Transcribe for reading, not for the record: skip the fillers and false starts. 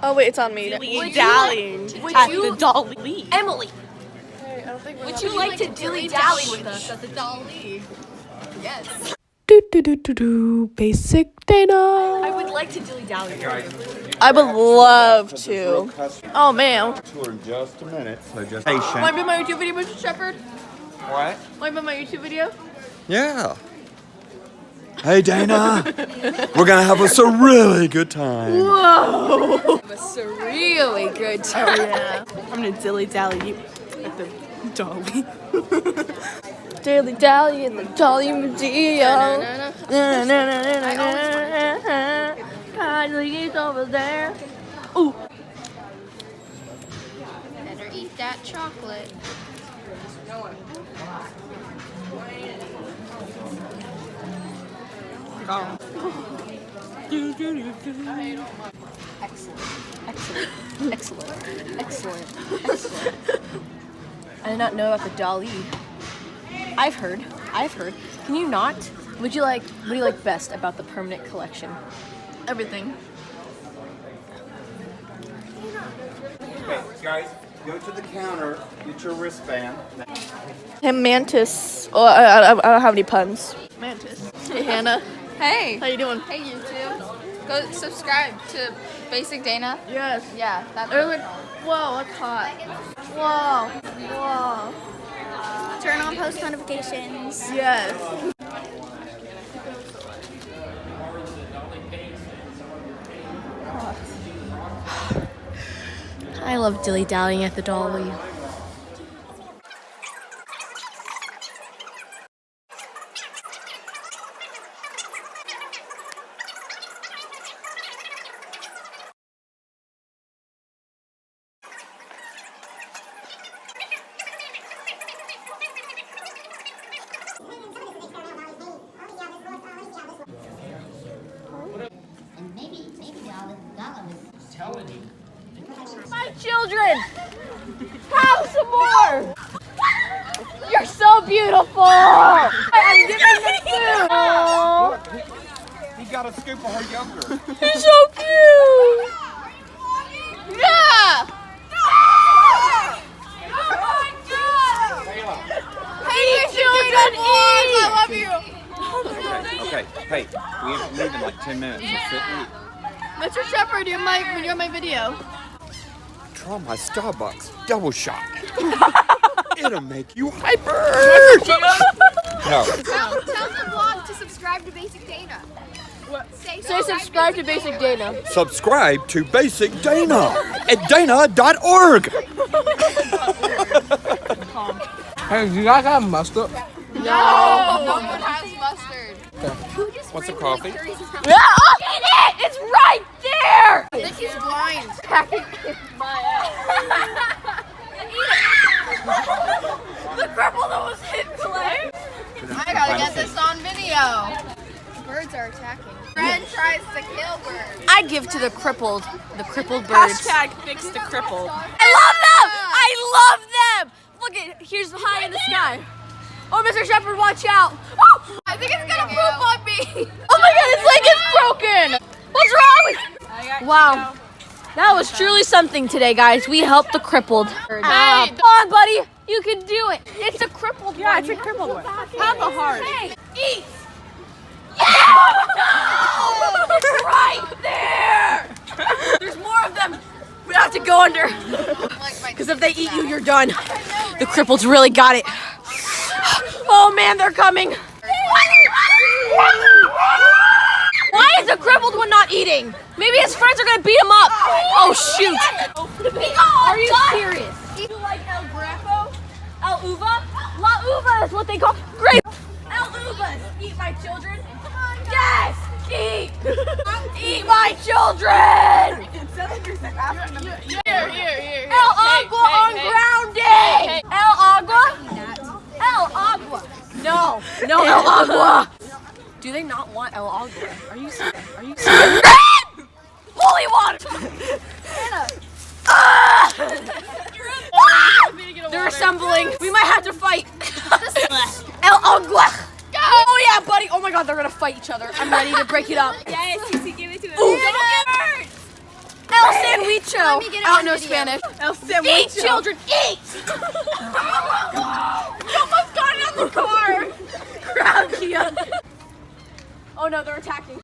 Oh wait, it's on me. Dallying at the Dalí. Emily, Hey, I don't think would you like to dilly-dally with us at the Dalí? Yes. Basic Dana. I would like to dilly-dally with you. I would love to. Oh man. Tour in just a minute, so just Want patient. to be my YouTube video, Mr. Shepherd? What? Want to be my YouTube video? Yeah. Hey Dana, we're gonna have us a really good time. Whoa. It's a really good Oh time. yeah. I'm gonna dilly-dally at the Dalí. Dilly dally in the Dalí Museum. Kylie's over there. Ooh. Better eat that chocolate. Excellent. I did not know about the Dalí. I've heard. Can you not? What do you like best about the permanent collection? Everything. Okay, guys, go to the counter, get your wristband. Him mantis. Oh, I don't have any puns. Mantis. Hey Hannah. Hey. How you doing? Hey YouTube. Go subscribe to Basic Dana. Yes. Yeah, that's They're like, whoa, that's hot. Whoa. Whoa. Turn on post notifications. Yes. I love dilly-dallying at the Dalí. And maybe My children, have some more. You're so beautiful. I'm giving them food. Aww. He got a scoop of her yogurt. He's so cute. Yeah. Hey, children, eat. I love you. Okay, hey, we have to leave in like 10 minutes. So sit and eat. Mr. Shepherd, you're my video. Try my Starbucks double shot. It'll make you hyper. No. Tell the vlog to subscribe to Basic Dana. Say subscribe to Basic Dana. Subscribe to Basic Dana at dana.org. Hey, you guys have mustard? No one has mustard. What's a coffee? Yeah, look at it. It's right there. I think he's blind. The cripple that was hit play. I gotta get this on video. Birds are attacking. Fred tries to kill birds. I give to the crippled birds. Hashtag fix the crippled. I love them. I love them. Look at here's the high in the sky. Oh, Mr. Shepherd, watch out. Oh, I think it's gonna poop on me. oh my God, its leg is broken. What's wrong with? Wow. That was truly something today, guys. We helped the crippled. Come on, buddy. You can do it. It's a crippled one. Yeah, it's a crippled one. Have a heart. Hey, eat. Yeah! Right there. There's more of them. We have to go under. Because if they eat you, you're done. The crippleds really got it. Oh man, they're coming. Why is the crippled one not eating? Maybe his friends are gonna beat him up. Oh shoot. Are you serious? You like El Greco? El Uva? La Uva is what they call grape. El Uvas. Eat my children. Yes! Eat! Eat my children! Here. El Agua on grounding! El Agua? El Agua. No, El Agua. Do they not want El Agua? Are you serious? Holy water! They're assembling. We might have to fight. El Agua. Oh yeah, buddy. Oh my God, they're gonna fight each other. I'm ready to break it up. Yes, Cece, give it to him. Ooh. Don't get hurt. El San sandwicho. Let me get it I on don't know video. Spanish. El Eat, sandwich. children, eat! Almost got it on the car. Crowd, Kia. Oh no, they're attacking.